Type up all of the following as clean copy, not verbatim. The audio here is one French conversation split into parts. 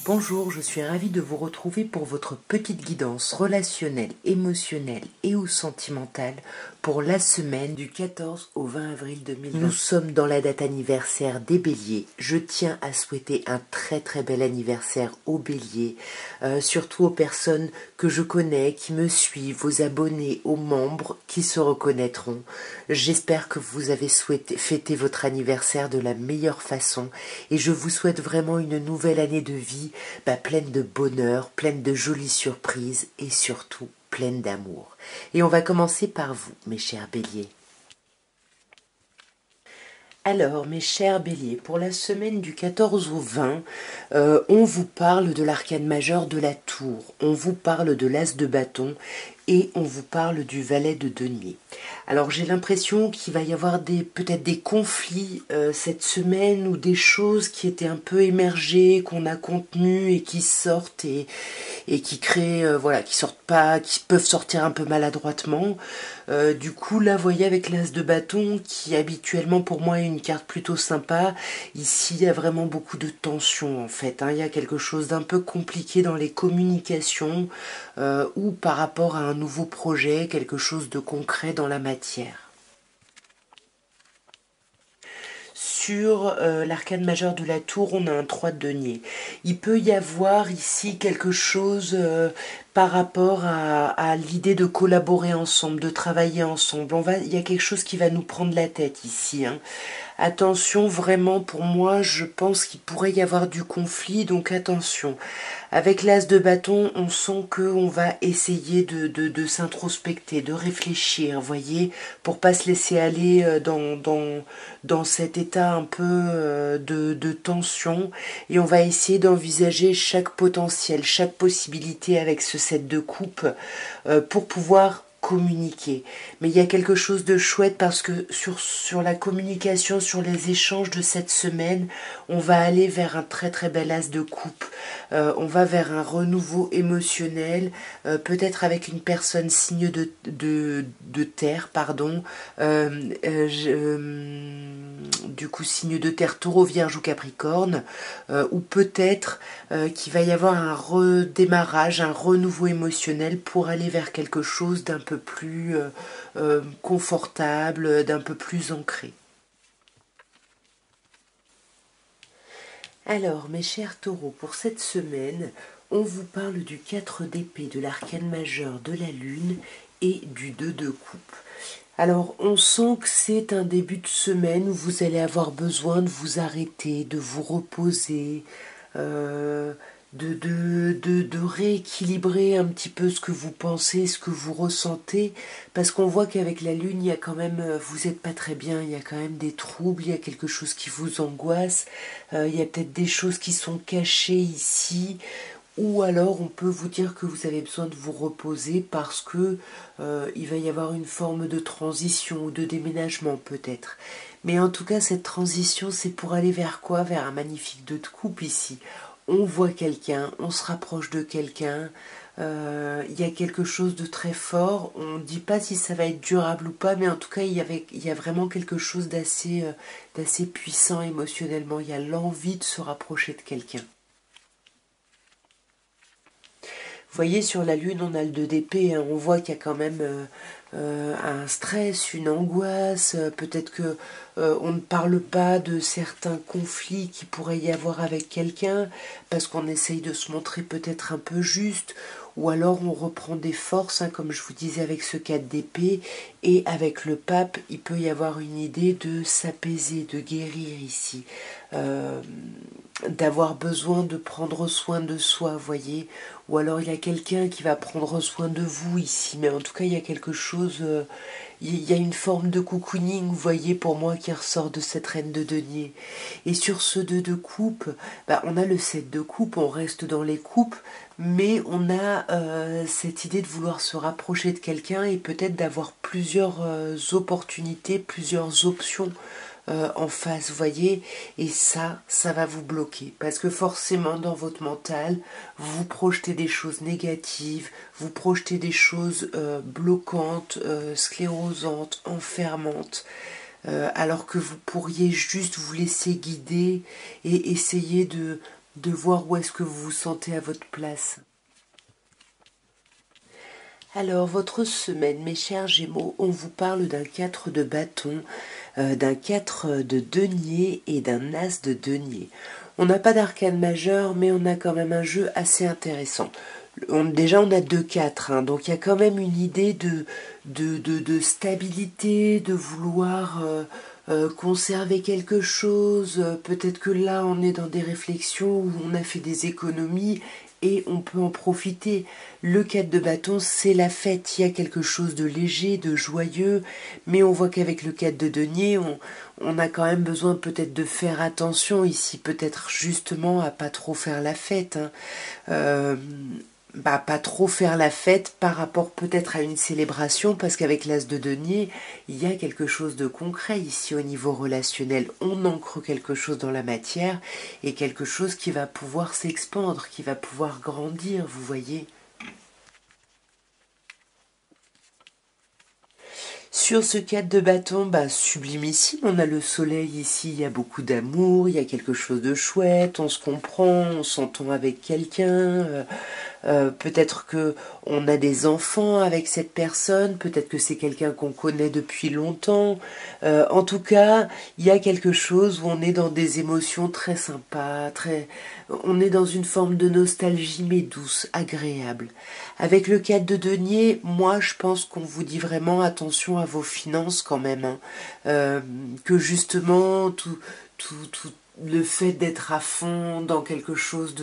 Bonjour, je suis ravie de vous retrouver pour votre petite guidance relationnelle, émotionnelle et ou sentimentale pour la semaine du 14 au 20 avril 2020. Nous sommes dans la date anniversaire des Béliers. Je tiens à souhaiter un très bel anniversaire aux Béliers, surtout aux personnes que je connais, qui me suivent, aux abonnés, aux membres qui se reconnaîtront. J'espère que vous avez fêté votre anniversaire de la meilleure façon et je vous souhaite vraiment une nouvelle année de vie pleine de bonheur, pleine de jolies surprises et surtout pleine d'amour. Et on va commencer par vous, mes chers béliers. Alors, mes chers béliers, pour la semaine du 14 au 20, on vous parle de l'arcane majeur de la tour, on vous parle de l'as de bâton et on vous parle du valet de denier. Alors j'ai l'impression qu'il va y avoir peut-être des conflits cette semaine ou des choses qui étaient un peu émergées, qu'on a contenues et qui sortent et qui créent, qui sortent pas, qui peuvent sortir un peu maladroitement. Du coup là, vous voyez, avec l'as de bâton, qui habituellement pour moi est une carte plutôt sympa, ici il y a vraiment beaucoup de tension en fait. Il y a quelque chose d'un peu compliqué dans les communications ou par rapport à un nouveau projet, quelque chose de concret dans la matière. Sur l'arcane majeur de la tour, on a un 3 de denier. Il peut y avoir ici quelque chose par rapport à l'idée de collaborer ensemble, de travailler ensemble. Il y a quelque chose qui va nous prendre la tête ici. Attention, vraiment, pour moi, je pense qu'il pourrait y avoir du conflit, donc attention. Avec l'as de bâton, on sent qu'on va essayer de s'introspecter, de réfléchir, voyez, pour pas se laisser aller dans cet état un peu de tension. Et on va essayer d'envisager chaque potentiel, chaque possibilité avec ce set de coupe pour pouvoir communiquer. Mais il y a quelque chose de chouette parce que sur la communication, sur les échanges de cette semaine, on va aller vers un très bel as de coupe. On va vers un renouveau émotionnel, peut-être avec une personne signe de terre, pardon. Du coup, signe de terre, taureau, vierge ou capricorne, ou peut-être qu'il va y avoir un redémarrage, un renouveau émotionnel pour aller vers quelque chose d'un peu plus confortable, d'un peu plus ancré. Alors, mes chers taureaux, pour cette semaine, on vous parle du 4 d'épée, de l'arcane majeur de la lune et du 2 de coupe. Alors, on sent que c'est un début de semaine où vous allez avoir besoin de vous arrêter, de vous reposer, de rééquilibrer un petit peu ce que vous pensez, ce que vous ressentez, parce qu'on voit qu'avec la lune, il y a quand même, vous n'êtes pas très bien, il y a quand même des troubles, il y a quelque chose qui vous angoisse, il y a peut-être des choses qui sont cachées ici, ou alors on peut vous dire que vous avez besoin de vous reposer parce que il va y avoir une forme de transition ou de déménagement peut-être. Mais en tout cas, cette transition, c'est pour aller vers quoi? Vers un magnifique 2 de coupe ici. On voit quelqu'un, on se rapproche de quelqu'un, il y a quelque chose de très fort. On ne dit pas si ça va être durable ou pas, mais en tout cas, il y a vraiment quelque chose d'assez puissant émotionnellement. Il y a l'envie de se rapprocher de quelqu'un. Vous voyez, sur la lune, on a le 2 d'épée, on voit qu'il y a quand même un stress, une angoisse, peut-être que on ne parle pas de certains conflits qui pourraient y avoir avec quelqu'un, parce qu'on essaye de se montrer peut-être un peu juste, ou alors on reprend des forces, comme je vous disais avec ce 4 d'épée, et avec le pape, il peut y avoir une idée de s'apaiser, de guérir ici, d'avoir besoin de prendre soin de soi, voyez, ou alors il y a quelqu'un qui va prendre soin de vous ici, mais en tout cas il y a quelque chose, il y a une forme de cocooning, vous voyez, pour moi qui ressort de cette reine de denier. Et sur ce 2 de coupe, on a le 7 de coupe, on reste dans les coupes, mais on a cette idée de vouloir se rapprocher de quelqu'un et peut-être d'avoir plusieurs opportunités, plusieurs options en face, vous voyez, et ça va vous bloquer, parce que forcément dans votre mental, vous projetez des choses négatives, vous projetez des choses bloquantes, sclérosantes, enfermantes, alors que vous pourriez juste vous laisser guider et essayer de voir où est-ce que vous vous sentez à votre place. Alors, votre semaine, mes chers Gémeaux, on vous parle d'un 4 de bâton, d'un 4 de denier et d'un as de denier. On n'a pas d'arcane majeur, mais on a quand même un jeu assez intéressant. Déjà, on a 2-4, hein, donc il y a quand même une idée de stabilité, de vouloir conserver quelque chose. Peut-être que là, on est dans des réflexions où on a fait des économies et on peut en profiter. Le 4 de bâton, c'est la fête. Il y a quelque chose de léger, de joyeux, mais on voit qu'avec le 4 de denier, on a quand même besoin peut-être de faire attention ici, peut-être justement à pas trop faire la fête. Hein. Pas trop faire la fête par rapport peut-être à une célébration, parce qu'avec l'as de denier, il y a quelque chose de concret ici au niveau relationnel. On ancre quelque chose dans la matière et quelque chose qui va pouvoir s'expandre, qui va pouvoir grandir, vous voyez. Sur ce 4 de bâton, sublimissime, on a le soleil ici, il y a beaucoup d'amour, il y a quelque chose de chouette, on se comprend, on s'entend avec quelqu'un, peut-être que on a des enfants avec cette personne, peut-être que c'est quelqu'un qu'on connaît depuis longtemps. En tout cas, il y a quelque chose où on est dans des émotions très sympas, on est dans une forme de nostalgie mais douce, agréable. Avec le 4 de denier, moi je pense qu'on vous dit vraiment attention à vos finances quand même, hein. Que justement tout le fait d'être à fond dans quelque chose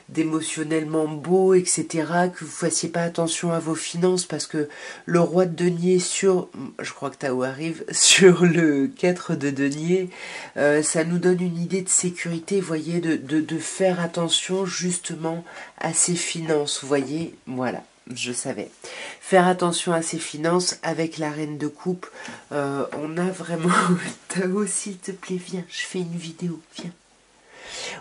d'émotionnellement beau, etc., que vous fassiez pas attention à vos finances, parce que le roi de denier je crois que Tao arrive, sur le 4 de denier, ça nous donne une idée de sécurité, vous voyez, de faire attention justement à ses finances, vous voyez, voilà. Je savais. Faire attention à ses finances avec la reine de coupe. On a vraiment... Tao, s'il te plaît, viens. Je fais une vidéo. Viens.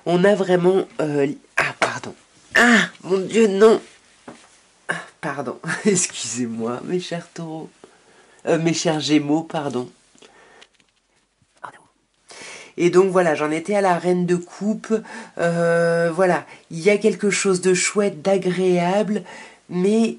On a vraiment... Ah, pardon. Ah, mon Dieu, non. Ah, pardon. Excusez-moi, mes chers taureaux. Mes chers gémeaux, pardon. Et donc voilà, j'en étais à la reine de coupe. Voilà, il y a quelque chose de chouette, d'agréable, mais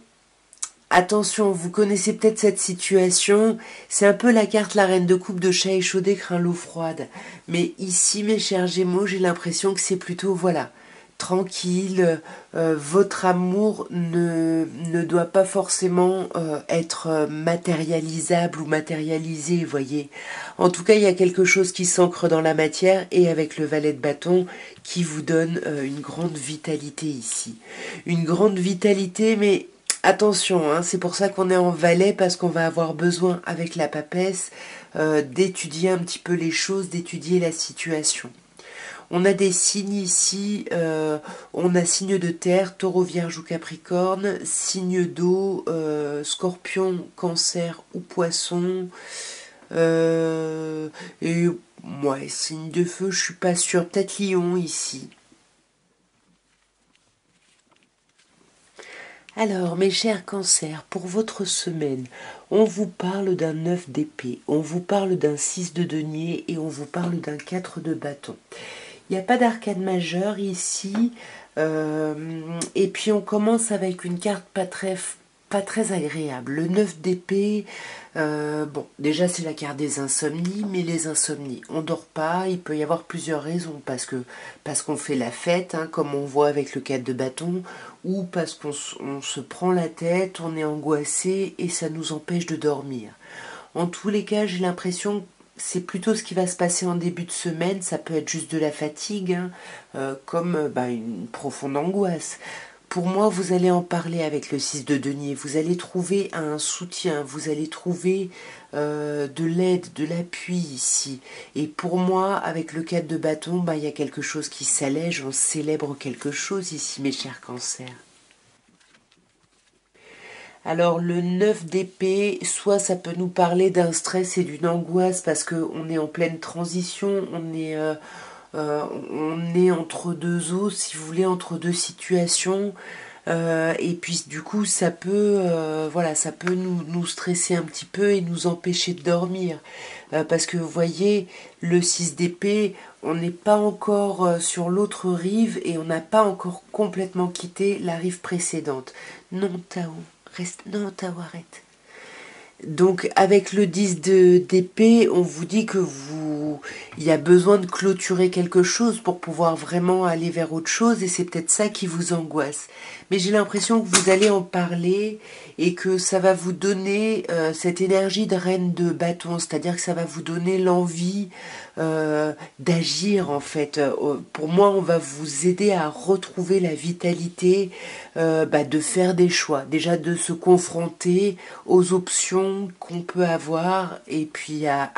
attention, vous connaissez peut-être cette situation, c'est un peu la carte la reine de coupe de chat échaudé craint l'eau froide. Mais ici, mes chers Gémeaux, j'ai l'impression que c'est plutôt, voilà, tranquille, votre amour ne doit pas forcément être matérialisable ou matérialisé, vous voyez. En tout cas, il y a quelque chose qui s'ancre dans la matière, et avec le valet de bâton qui vous donne une grande vitalité ici. Une grande vitalité, mais attention, hein, c'est pour ça qu'on est en valet, parce qu'on va avoir besoin, avec la papesse, d'étudier un petit peu les choses, d'étudier la situation. On a des signes ici, on a signe de terre, taureau, vierge ou capricorne, signe d'eau, scorpion, cancer ou poisson, et ouais, signe de feu, je suis pas sûre, peut-être lion ici. Alors, mes chers cancers, pour votre semaine, on vous parle d'un 9 d'épée, on vous parle d'un 6 de denier et on vous parle d'un 4 de bâton. Il n'y a pas d'arcade majeure ici, et puis on commence avec une carte pas très agréable. Le 9 d'épée, bon, déjà c'est la carte des insomnies, mais les insomnies, on dort pas, il peut y avoir plusieurs raisons, parce qu'on fait la fête, hein, comme on voit avec le 4 de bâton, ou parce qu'on se prend la tête, on est angoissé et ça nous empêche de dormir. En tous les cas, j'ai l'impression que c'est plutôt ce qui va se passer en début de semaine. Ça peut être juste de la fatigue, hein, comme une profonde angoisse. Pour moi, vous allez en parler avec le 6 de denier. Vous allez trouver un soutien, vous allez trouver de l'aide, de l'appui ici. Et pour moi, avec le 4 de bâton, il y a quelque chose qui s'allège, on célèbre quelque chose ici, mes chers cancers. Alors le 9 d'épée, soit ça peut nous parler d'un stress et d'une angoisse parce qu'on est en pleine transition, on est entre deux eaux, si vous voulez, entre deux situations. Et puis du coup ça peut voilà, ça peut nous stresser un petit peu et nous empêcher de dormir. Parce que vous voyez, le 6 d'épée, on n'est pas encore sur l'autre rive et on n'a pas encore complètement quitté la rive précédente. Non, Tao, reste. Non, Tao, arrête. Donc avec le 10 d'épée, on vous dit que il y a besoin de clôturer quelque chose pour pouvoir vraiment aller vers autre chose et c'est peut-être ça qui vous angoisse. Mais j'ai l'impression que vous allez en parler et que ça va vous donner cette énergie de reine de bâton, c'est-à-dire que ça va vous donner l'envie d'agir en fait. Pour moi, on va vous aider à retrouver la vitalité, de faire des choix, déjà de se confronter aux options qu'on peut avoir et puis à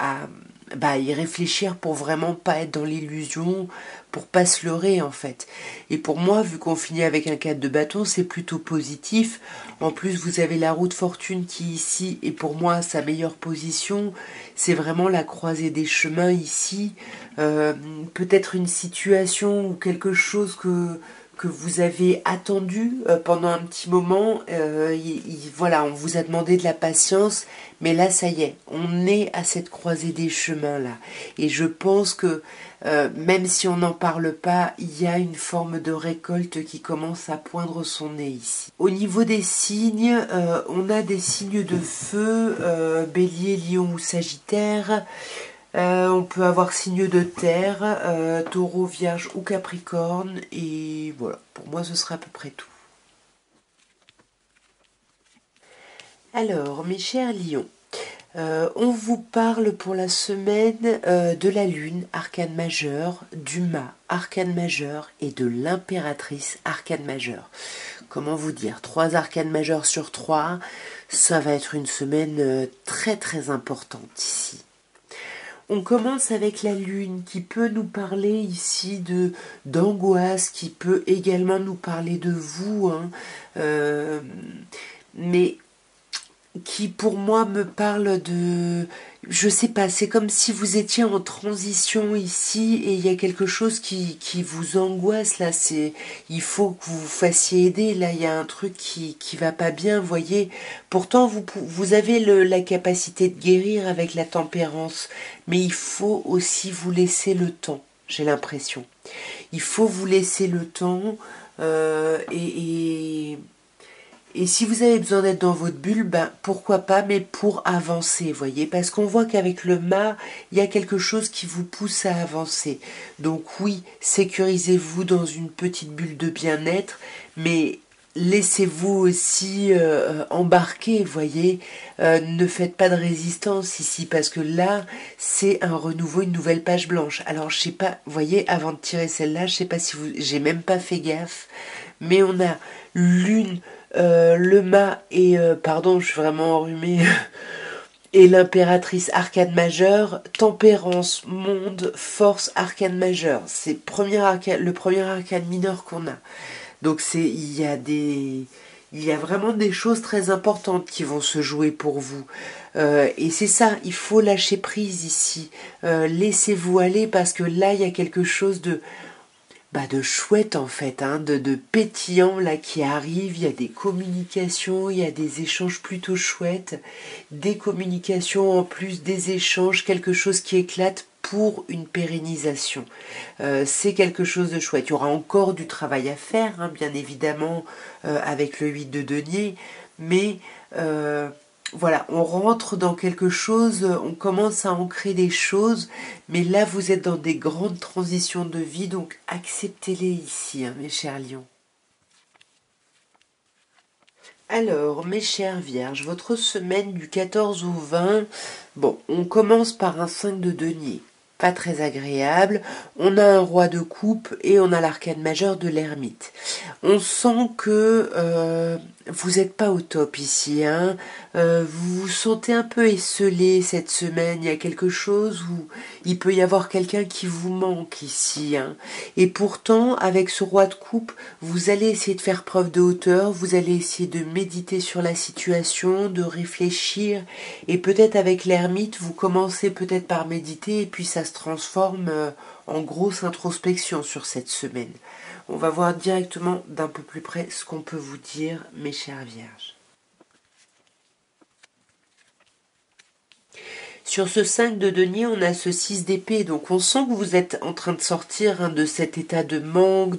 y réfléchir pour vraiment pas être dans l'illusion, pour pas se leurrer en fait. Et pour moi, vu qu'on finit avec un 4 de bâton, c'est plutôt positif. En plus, vous avez la roue de fortune qui ici est pour moi sa meilleure position. C'est vraiment la croisée des chemins ici. Peut-être une situation ou quelque chose que vous avez attendu pendant un petit moment. Voilà, on vous a demandé de la patience, mais là, ça y est, on est à cette croisée des chemins là. Et je pense que même si on n'en parle pas, il y a une forme de récolte qui commence à poindre son nez ici. Au niveau des signes, on a des signes de feu, Bélier, Lion ou Sagittaire. On peut avoir signe de terre, taureau, vierge ou capricorne. Et voilà, pour moi ce sera à peu près tout. Alors, mes chers lions, on vous parle pour la semaine de la lune, arcane majeur, du mât, arcane majeur, et de l'impératrice, arcane majeur. Comment vous dire, 3 arcanes majeures sur 3, ça va être une semaine très très importante ici. On commence avec la lune qui peut nous parler ici d'angoisse, qui peut également nous parler de vous, hein, mais qui pour moi me parle de... Je sais pas, c'est comme si vous étiez en transition ici et il y a quelque chose qui vous angoisse là, il faut que vous vous fassiez aider, là il y a un truc qui va pas bien, voyez. Pourtant vous avez la capacité de guérir avec la tempérance, mais il faut aussi vous laisser le temps, j'ai l'impression. Il faut vous laisser le temps et si vous avez besoin d'être dans votre bulle, ben pourquoi pas, mais pour avancer, voyez, parce qu'on voit qu'avec le mât, il y a quelque chose qui vous pousse à avancer. Donc oui, sécurisez-vous dans une petite bulle de bien-être, mais laissez-vous aussi embarquer, voyez. Ne faites pas de résistance ici, parce que là, c'est un renouveau, une nouvelle page blanche. Alors je sais pas, voyez, avant de tirer celle-là, je sais pas si vous, j'ai même pas fait gaffe, mais on a l'une le mât et pardon, je suis vraiment enrhumée. Et l'impératrice arcane majeure, tempérance, monde, force arcane majeure. C'est le premier arcane mineur qu'on a. Donc il y a vraiment des choses très importantes qui vont se jouer pour vous. Et c'est ça, il faut lâcher prise ici. Laissez-vous aller parce que là, il y a quelque chose de chouette en fait, hein, de pétillant là qui arrive, il y a des communications, il y a des échanges plutôt chouettes, des communications en plus des échanges, quelque chose qui éclate pour une pérennisation. C'est quelque chose de chouette. Il y aura encore du travail à faire, hein, bien évidemment, avec le 8 de denier, mais voilà, on rentre dans quelque chose, on commence à ancrer des choses, mais là vous êtes dans des grandes transitions de vie, donc acceptez-les ici, hein, mes chers lions. Alors, mes chères vierges, votre semaine du 14 au 20, bon, on commence par un 5 de denier. Pas très agréable, on a un roi de coupe et on a l'arcane majeur de l'ermite. On sent que vous n'êtes pas au top ici, hein. Vous vous sentez un peu esselé cette semaine, il y a quelque chose où il peut y avoir quelqu'un qui vous manque ici, hein. Et pourtant, avec ce roi de coupe, vous allez essayer de faire preuve de hauteur, vous allez essayer de méditer sur la situation, de réfléchir, et peut-être avec l'ermite, vous commencez peut-être par méditer, et puis ça se transforme en grosse introspection sur cette semaine. On va voir directement d'un peu plus près ce qu'on peut vous dire, mes chères vierges. Sur ce 5 de denier, on a ce 6 d'épée, donc on sent que vous êtes en train de sortir de cet état de manque,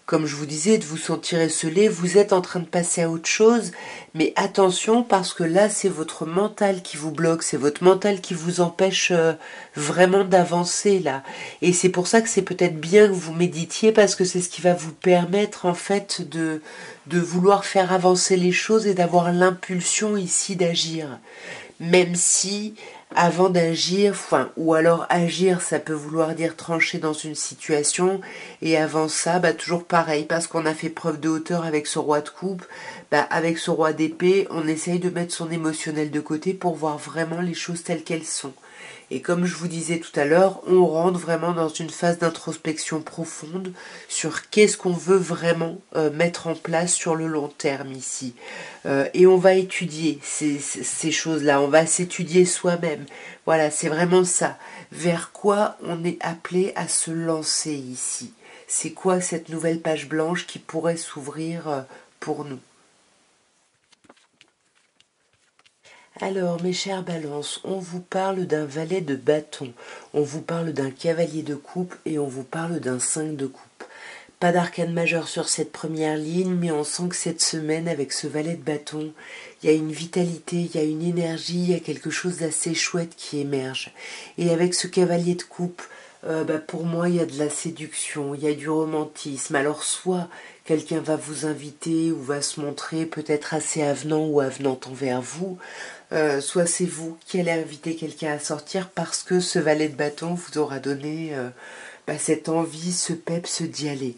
comme je vous disais, de vous sentir esselé, vous êtes en train de passer à autre chose, mais attention parce que là c'est votre mental qui vous bloque, c'est votre mental qui vous empêche vraiment d'avancer là, et c'est pour ça que c'est peut-être bien que vous méditiez parce que c'est ce qui va vous permettre en fait de vouloir faire avancer les choses et d'avoir l'impulsion ici d'agir. Même si, avant d'agir, ou alors agir, ça peut vouloir dire trancher dans une situation, et avant ça, toujours pareil, parce qu'on a fait preuve de hauteur avec ce roi de coupe, avec ce roi d'épée, on essaye de mettre son émotionnel de côté pour voir vraiment les choses telles qu'elles sont. Et comme je vous disais tout à l'heure, on rentre vraiment dans une phase d'introspection profonde sur qu'est-ce qu'on veut vraiment mettre en place sur le long terme ici. Et on va étudier ces choses-là, on va s'étudier soi-même. Voilà, c'est vraiment ça. Vers quoi on est appelé à se lancer ici? C'est quoi cette nouvelle page blanche qui pourrait s'ouvrir pour nous? Alors, mes chères balances, on vous parle d'un valet de bâton, on vous parle d'un cavalier de coupe et on vous parle d'un 5 de coupe. Pas d'arcane majeur sur cette première ligne, mais on sent que cette semaine, avec ce valet de bâton, il y a une vitalité, il y a une énergie, il y a quelque chose d'assez chouette qui émerge. Et avec ce cavalier de coupe, pour moi, il y a de la séduction, il y a du romantisme. Alors, soit quelqu'un va vous inviter ou va se montrer peut-être assez avenant ou avenante envers vous, soit c'est vous qui allez inviter quelqu'un à sortir parce que ce valet de bâton vous aura donné cette envie, ce peps d'y aller.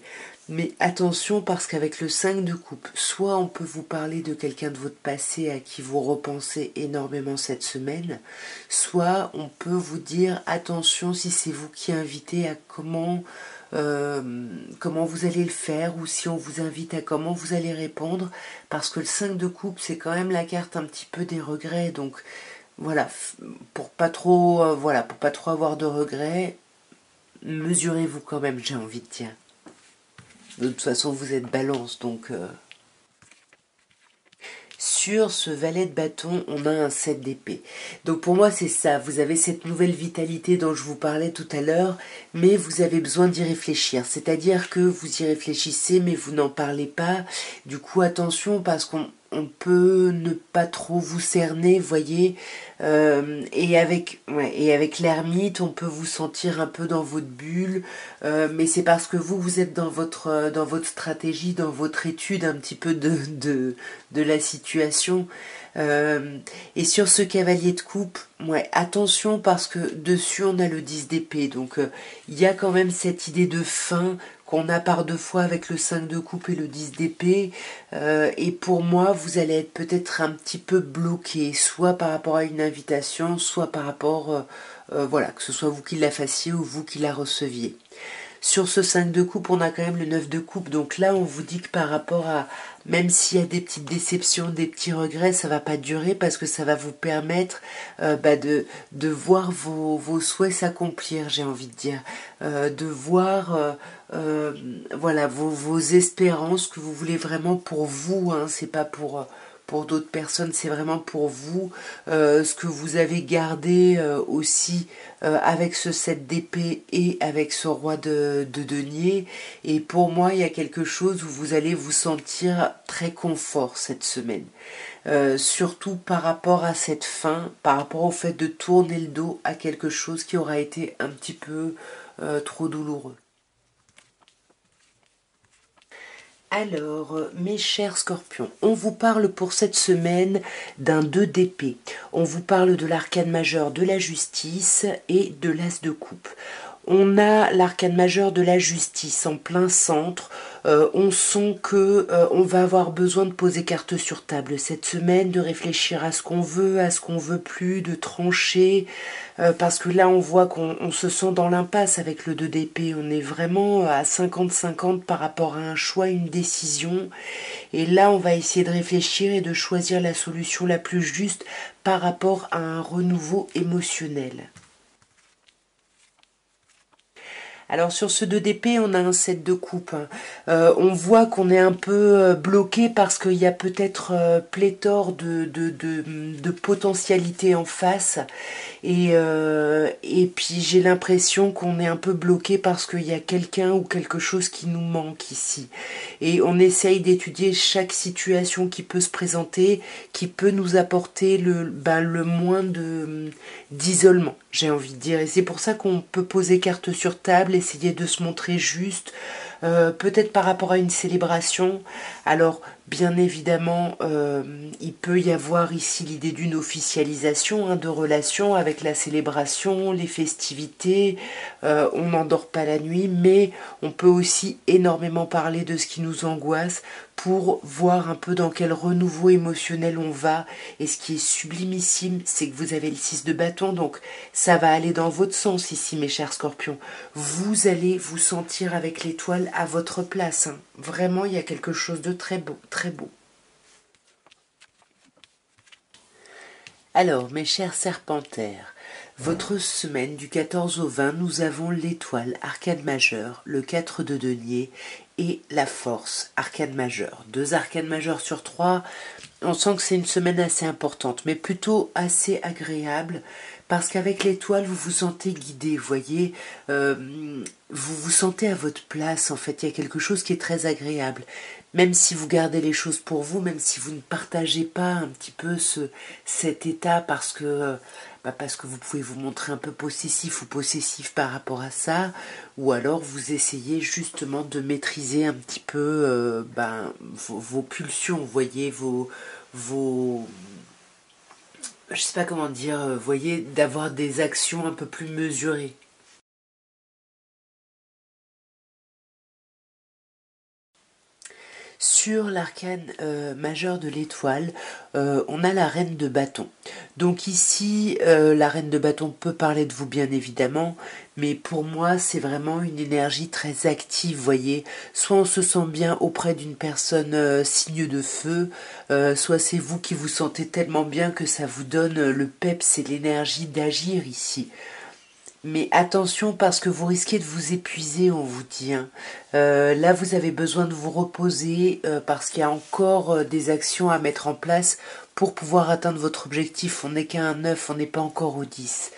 Mais attention parce qu'avec le 5 de coupe, soit on peut vous parler de quelqu'un de votre passé à qui vous repensez énormément cette semaine, soit on peut vous dire attention si c'est vous qui invitez à comment vous allez le faire ou si on vous invite à comment vous allez répondre parce que le 5 de coupe c'est quand même la carte un petit peu des regrets donc voilà pour pas trop avoir de regrets mesurez-vous quand même j'ai envie de dire de toute façon vous êtes balance donc Sur ce valet de bâton, on a un 7 d'épée. Donc pour moi, c'est ça. Vous avez cette nouvelle vitalité dont je vous parlais tout à l'heure, mais vous avez besoin d'y réfléchir. C'est-à-dire que vous y réfléchissez, mais vous n'en parlez pas. Du coup, attention, parce qu'on peut ne pas trop vous cerner, voyez. Et avec l'ermite, on peut vous sentir un peu dans votre bulle, mais c'est parce que vous êtes dans votre stratégie, dans votre étude un petit peu de la situation. Et sur ce cavalier de coupe, attention parce que dessus on a le 10 d'épée, donc il y a quand même cette idée de fin qu'on a par deux fois avec le 5 de coupe et le 10 d'épée, et pour moi vous allez être peut-être un petit peu bloqué, soit par rapport à une invitation, soit par rapport, que ce soit vous qui la fassiez ou vous qui la receviez. Sur ce 5 de coupe, on a quand même le 9 de coupe. Donc là, on vous dit que par rapport à... Même s'il y a des petites déceptions, des petits regrets, ça va pas durer parce que ça va vous permettre de voir vos souhaits s'accomplir, j'ai envie de dire. De voir vos espérances que vous voulez vraiment pour vous. Hein, c'est pas pour d'autres personnes, c'est vraiment pour vous, ce que vous avez gardé aussi avec ce 7 d'épée et avec ce roi de denier. Et pour moi, il y a quelque chose où vous allez vous sentir très confort cette semaine. Surtout par rapport à cette fin, par rapport au fait de tourner le dos à quelque chose qui aura été un petit peu trop douloureux. Alors, mes chers scorpions, on vous parle pour cette semaine d'un 2 d'épée. On vous parle de l'arcane majeur de la justice et de l'as de coupe. On a l'arcane majeur de la justice en plein centre. On sent que on va avoir besoin de poser carte sur table cette semaine, de réfléchir à ce qu'on veut plus, de trancher. Parce que là, on voit qu'on se sent dans l'impasse avec le 2 d'épée. On est vraiment à 50-50 par rapport à un choix, une décision. Et là, on va essayer de réfléchir et de choisir la solution la plus juste par rapport à un renouveau émotionnel. Alors sur ce 2 d'épée, on a un 7 de coupe. Hein. On voit qu'on est un peu bloqué parce qu'il y a peut-être pléthore de potentialités en face. Et puis j'ai l'impression qu'on est un peu bloqué parce qu'il y a quelqu'un ou quelque chose qui nous manque ici. Et on essaye d'étudier chaque situation qui peut se présenter, qui peut nous apporter le moins d'isolement, j'ai envie de dire. Et c'est pour ça qu'on peut poser carte sur table, essayer de se montrer juste, peut-être par rapport à une célébration. Alors, bien évidemment, il peut y avoir ici l'idée d'une officialisation hein, de relation avec la célébration, les festivités. On n'endort pas la nuit, mais on peut aussi énormément parler de ce qui nous angoisse pour voir un peu dans quel renouveau émotionnel on va. Et ce qui est sublimissime, c'est que vous avez le 6 de bâton, donc ça va aller dans votre sens ici, mes chers scorpions. Vous allez vous sentir avec l'étoile à votre place. Hein. Vraiment, il y a quelque chose de très beau, très beau. Alors, mes chers serpentaires, votre semaine du 14 au 20, nous avons l'étoile, arcane majeure, le 4 de denier et la force, arcane majeure. 2 arcanes majeures sur 3, on sent que c'est une semaine assez importante, mais plutôt assez agréable, parce qu'avec l'étoile, vous vous sentez guidé, vous voyez, vous vous sentez à votre place, en fait, il y a quelque chose qui est très agréable. Même si vous gardez les choses pour vous, même si vous ne partagez pas un petit peu cet état parce que vous pouvez vous montrer un peu possessif ou possessif par rapport à ça, ou alors vous essayez justement de maîtriser un petit peu vos pulsions, vous voyez, je sais pas comment dire, vous voyez, d'avoir des actions un peu plus mesurées. Sur l'arcane majeur de l'étoile, on a la reine de bâton. Donc ici, la reine de bâton peut parler de vous bien évidemment, mais pour moi c'est vraiment une énergie très active, vous voyez. Soit on se sent bien auprès d'une personne signe de feu, soit c'est vous qui vous sentez tellement bien que ça vous donne le peps et l'énergie d'agir ici. Mais attention parce que vous risquez de vous épuiser, on vous dit. Hein. Là, vous avez besoin de vous reposer parce qu'il y a encore des actions à mettre en place pour pouvoir atteindre votre objectif. On n'est qu'à un 9, on n'est pas encore au 10.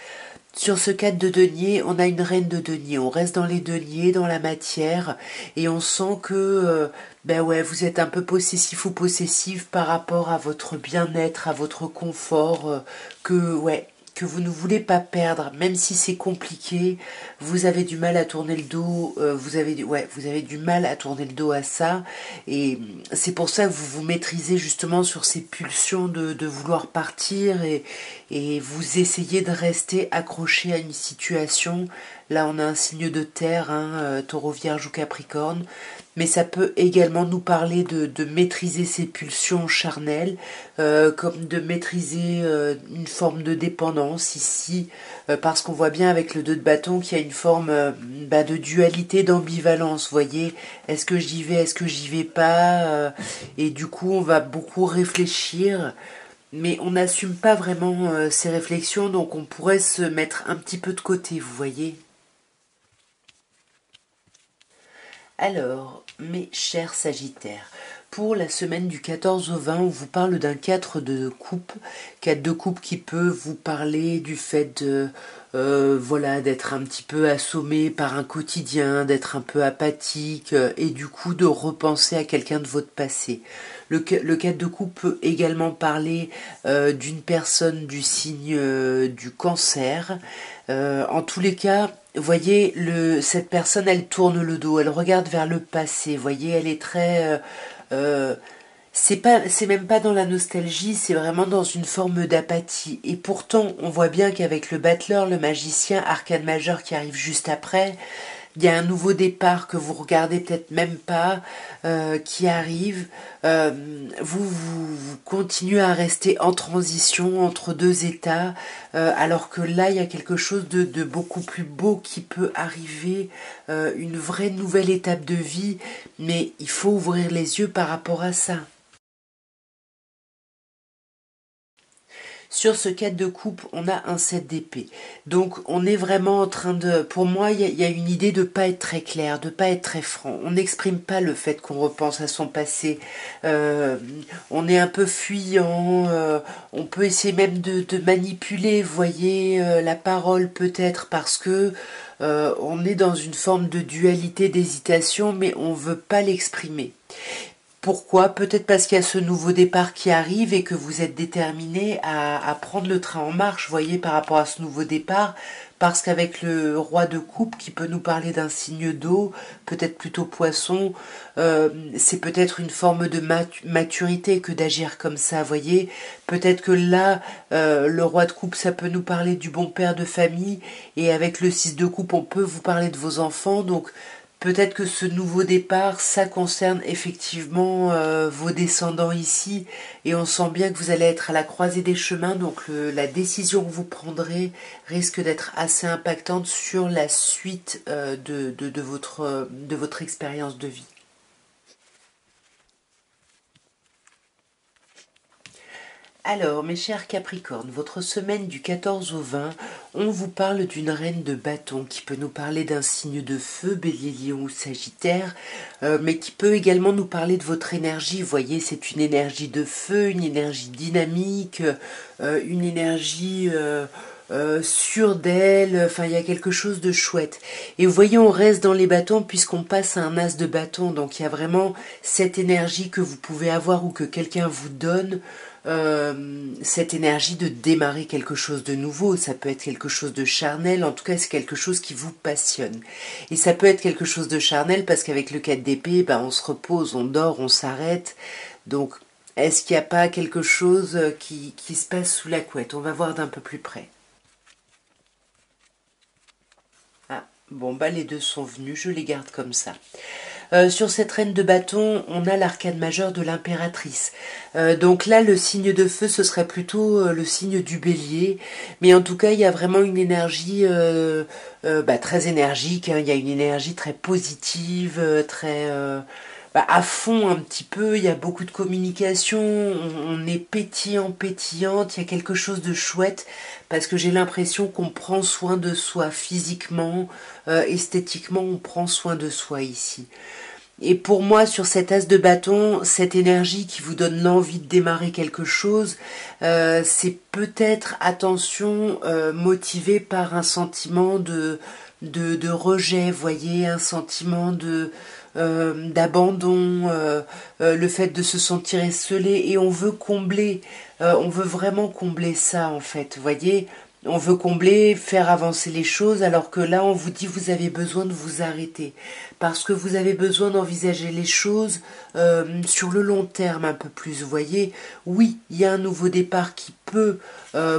Sur ce 4 de denier, on a une reine de denier. On reste dans les deniers, dans la matière, et on sent que vous êtes un peu possessif ou possessive par rapport à votre bien-être, à votre confort, que vous ne voulez pas perdre, même si c'est compliqué, vous avez du mal à tourner le dos, vous avez du mal à tourner le dos à ça, et c'est pour ça que vous vous maîtrisez justement sur ces pulsions de vouloir partir, et vous essayez de rester accroché à une situation. Là, on a un signe de terre, hein, taureau, vierge ou capricorne, mais ça peut également nous parler de maîtriser ses pulsions charnelles, comme de maîtriser une forme de dépendance ici, parce qu'on voit bien avec le 2 de bâton qu'il y a une forme de dualité, d'ambivalence, vous voyez, est-ce que j'y vais, est-ce que j'y vais pas, et du coup on va beaucoup réfléchir, mais on n'assume pas vraiment ces réflexions, donc on pourrait se mettre un petit peu de côté, vous voyez. Alors, mes chers Sagittaires, pour la semaine du 14 au 20, on vous parle d'un 4 de coupe. 4 de coupe qui peut vous parler du fait de, d'être un petit peu assommé par un quotidien, d'être un peu apathique et du coup de repenser à quelqu'un de votre passé. Le 4 de coupe peut également parler d'une personne du signe du cancer. En tous les cas, voyez, cette personne, elle tourne le dos, elle regarde vers le passé. Voyez, elle est très, c'est même pas dans la nostalgie, c'est vraiment dans une forme d'apathie. Et pourtant, on voit bien qu'avec le battleur, le magicien, arcane majeur qui arrive juste après, il y a un nouveau départ que vous regardez peut-être même pas, qui arrive. Vous continuez à rester en transition entre deux états, alors que là, il y a quelque chose de beaucoup plus beau qui peut arriver, une vraie nouvelle étape de vie, mais il faut ouvrir les yeux par rapport à ça. Sur ce 4 de coupe, on a un 7 d'épée. Donc on est vraiment en train de... Pour moi, il y a une idée de pas être très clair, de pas être très franc. On n'exprime pas le fait qu'on repense à son passé. On est un peu fuyant. On peut essayer même de manipuler, vous voyez, la parole peut-être parce que on est dans une forme de dualité, d'hésitation, mais on veut pas l'exprimer. Pourquoi? Peut-être parce qu'il y a ce nouveau départ qui arrive et que vous êtes déterminé à prendre le train en marche, vous voyez, par rapport à ce nouveau départ, parce qu'avec le roi de coupe qui peut nous parler d'un signe d'eau, peut-être plutôt poisson, c'est peut-être une forme de maturité que d'agir comme ça, vous voyez. Peut-être que là, le roi de coupe, ça peut nous parler du bon père de famille, et avec le 6 de coupe, on peut vous parler de vos enfants, donc peut-être que ce nouveau départ, ça concerne effectivement vos descendants ici, et on sent bien que vous allez être à la croisée des chemins, donc la décision que vous prendrez risque d'être assez impactante sur la suite de votre expérience de vie. Alors, mes chers Capricornes, votre semaine du 14 au 20, on vous parle d'une reine de bâton qui peut nous parler d'un signe de feu, Bélier, Lion ou Sagittaire, mais qui peut également nous parler de votre énergie. Vous voyez, c'est une énergie de feu, une énergie dynamique, une énergie sûre d'elle, enfin il y a quelque chose de chouette. Et vous voyez, on reste dans les bâtons puisqu'on passe à un as de bâton, donc il y a vraiment cette énergie que vous pouvez avoir ou que quelqu'un vous donne, cette énergie de démarrer quelque chose de nouveau. Ça peut être quelque chose de charnel, en tout cas c'est quelque chose qui vous passionne. Et ça peut être quelque chose de charnel parce qu'avec le 4 d'épée, ben, on se repose, on dort, on s'arrête. Donc est-ce qu'il n'y a pas quelque chose qui se passe sous la couette? On va voir d'un peu plus près. Ah, bon bah les deux sont venus, je les garde comme ça. Sur cette reine de bâton, on a l'arcane majeur de l'impératrice. Donc là, le signe de feu, ce serait plutôt le signe du bélier. Mais en tout cas, il y a vraiment une énergie très énergique. Hein. Il y a une énergie très positive, très à fond un petit peu. Il y a beaucoup de communication. On est pétillant, pétillante. Il y a quelque chose de chouette parce que j'ai l'impression qu'on prend soin de soi physiquement, esthétiquement, on prend soin de soi ici. Et pour moi, sur cet as de bâton, cette énergie qui vous donne l'envie de démarrer quelque chose, c'est peut-être, attention, motivé par un sentiment de rejet, voyez, un sentiment d'abandon, le fait de se sentir esselé, et on veut vraiment combler ça en fait, voyez. On veut combler, faire avancer les choses, alors que là, on vous dit vous avez besoin de vous arrêter. Parce que vous avez besoin d'envisager les choses sur le long terme un peu plus. Vous voyez, oui, il y a un nouveau départ qui peut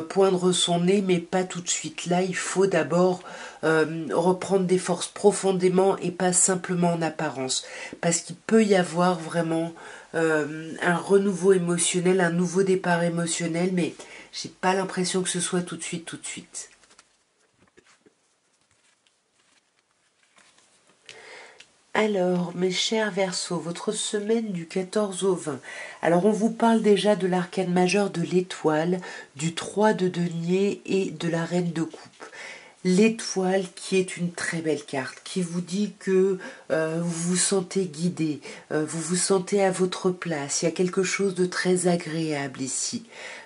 poindre son nez, mais pas tout de suite. Là, il faut d'abord reprendre des forces profondément et pas simplement en apparence. Parce qu'il peut y avoir vraiment un renouveau émotionnel, un nouveau départ émotionnel, mais j'ai pas l'impression que ce soit tout de suite, tout de suite. Alors, mes chers Verseaux, votre semaine du 14 au 20. Alors, on vous parle déjà de l'arcane majeur de l'étoile, du 3 de denier et de la reine de coupe. L'étoile qui est une très belle carte, qui vous dit que vous vous sentez guidé, vous vous sentez à votre place, il y a quelque chose de très agréable ici.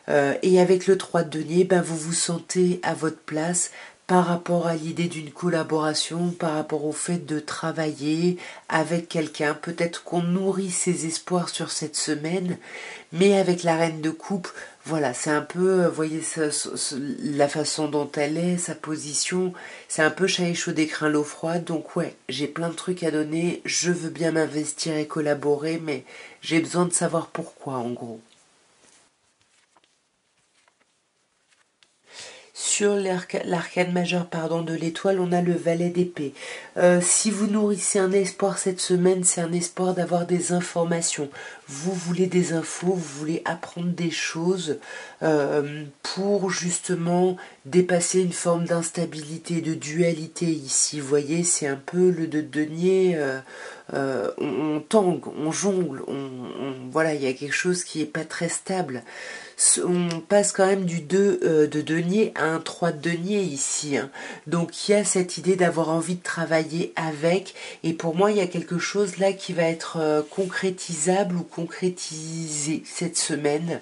Et avec le 3 de denier, ben, vous vous sentez à votre place par rapport à l'idée d'une collaboration, par rapport au fait de travailler avec quelqu'un. Peut-être qu'on nourrit ses espoirs sur cette semaine, mais avec la reine de coupe, voilà, c'est un peu, vous voyez, la façon dont elle est, sa position, c'est un peu chat chaud des crains l'eau froide. Donc ouais, j'ai plein de trucs à donner, je veux bien m'investir et collaborer, mais j'ai besoin de savoir pourquoi, en gros. Sur l'arcane majeur pardon, de l'étoile, on a le valet d'épée. Si vous nourrissez un espoir cette semaine, c'est un espoir d'avoir des informations. Vous voulez des infos, vous voulez apprendre des choses pour justement dépasser une forme d'instabilité, de dualité ici. Vous voyez, c'est un peu le de denier, on tangue, on jongle, voilà, il y a quelque chose qui est pas très stable. On passe quand même du 2 de denier à un 3 de denier ici, hein. Donc il y a cette idée d'avoir envie de travailler avec, et pour moi il y a quelque chose là qui va être concrétisable ou concrétisé cette semaine.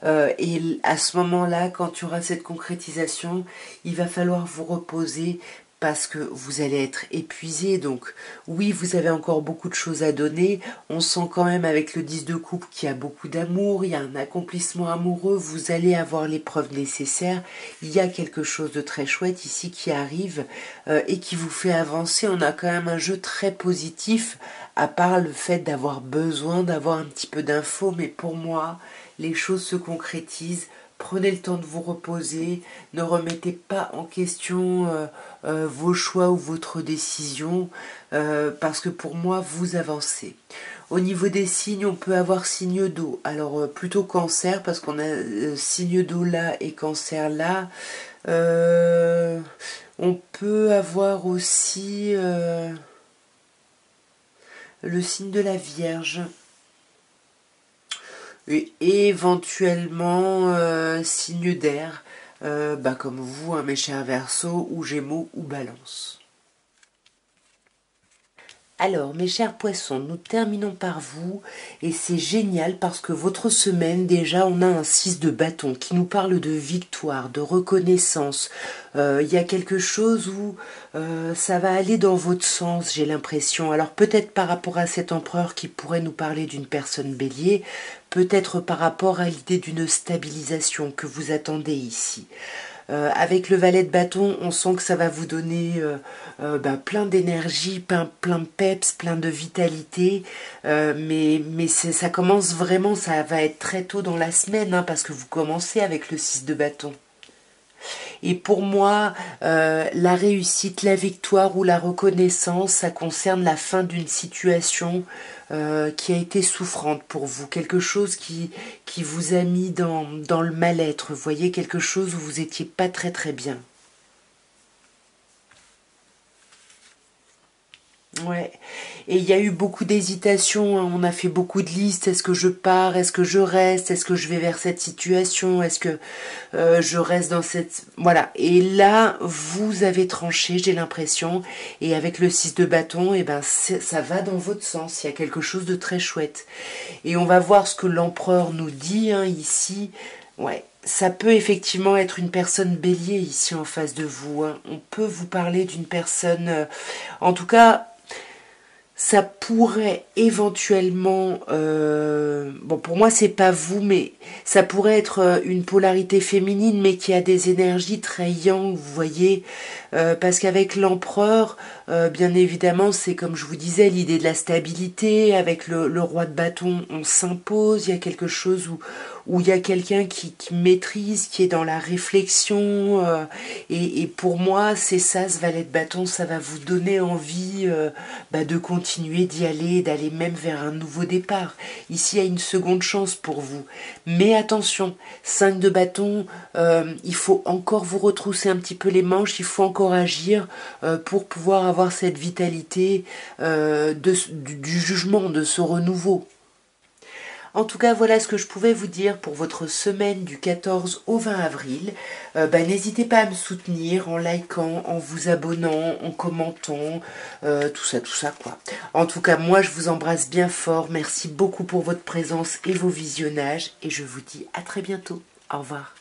Et à ce moment-là, quand tu auras cette concrétisation, il va falloir vous reposer parce que vous allez être épuisé. Donc oui, vous avez encore beaucoup de choses à donner. On sent quand même avec le 10 de coupe qu'il y a beaucoup d'amour, il y a un accomplissement amoureux, vous allez avoir les preuves nécessaires. Il y a quelque chose de très chouette ici qui arrive et qui vous fait avancer. On a quand même un jeu très positif, à part le fait d'avoir besoin d'avoir un petit peu d'infos. Mais pour moi, les choses se concrétisent. Prenez le temps de vous reposer, ne remettez pas en question vos choix ou votre décision, parce que pour moi, vous avancez. Au niveau des signes, on peut avoir signe d'eau. Alors, plutôt cancer, parce qu'on a signe d'eau là et cancer là. On peut avoir aussi le signe de la Vierge. Et éventuellement signe d'air, comme vous, hein, mes chers Verseaux, ou Gémeaux, ou Balance. Alors, mes chers poissons, nous terminons par vous, et c'est génial parce que votre semaine, déjà, on a un 6 de bâton qui nous parle de victoire, de reconnaissance. Il y a quelque chose où ça va aller dans votre sens, j'ai l'impression. Alors, peut-être par rapport à cet empereur qui pourrait nous parler d'une personne bélier, peut-être par rapport à l'idée d'une stabilisation que vous attendez ici. Avec le valet de bâton, on sent que ça va vous donner plein d'énergie, plein de peps, plein de vitalité. Mais ça commence vraiment, ça va être très tôt dans la semaine, hein, parce que vous commencez avec le 6 de bâton. Et pour moi, la réussite, la victoire ou la reconnaissance, ça concerne la fin d'une situation qui a été souffrante pour vous, quelque chose qui vous a mis dans le mal-être, vous voyez, quelque chose où vous n'étiez pas très très bien. Ouais, et il y a eu beaucoup d'hésitations, hein. On a fait beaucoup de listes. Est-ce que je pars? Est-ce que je reste? Est-ce que je vais vers cette situation? Est-ce que je reste dans cette... Voilà, et là, vous avez tranché, j'ai l'impression, et avec le 6 de bâton, et ben, ça va dans votre sens, il y a quelque chose de très chouette. Et on va voir ce que l'empereur nous dit, hein, ici. Ouais, ça peut effectivement être une personne bélier ici en face de vous, hein. On peut vous parler d'une personne... en tout cas... Ça pourrait éventuellement, bon pour moi c'est pas vous, mais ça pourrait être une polarité féminine, mais qui a des énergies très yang, vous voyez, parce qu'avec l'empereur, bien évidemment, c'est comme je vous disais, l'idée de la stabilité. Avec le roi de bâton, on s'impose, il y a quelque chose où il y a quelqu'un qui maîtrise, qui est dans la réflexion, et pour moi, c'est ça, ce valet de bâton, ça va vous donner envie de continuer d'y aller, d'aller même vers un nouveau départ. Ici, il y a une seconde chance pour vous. Mais attention, 5 de bâton, il faut encore vous retrousser un petit peu les manches, il faut encore agir pour pouvoir avoir cette vitalité du jugement, de ce renouveau. En tout cas, voilà ce que je pouvais vous dire pour votre semaine du 14 au 20 avril. N'hésitez pas à me soutenir en likant, en vous abonnant, en commentant, tout ça quoi. En tout cas, moi je vous embrasse bien fort. Merci beaucoup pour votre présence et vos visionnages. Et je vous dis à très bientôt. Au revoir.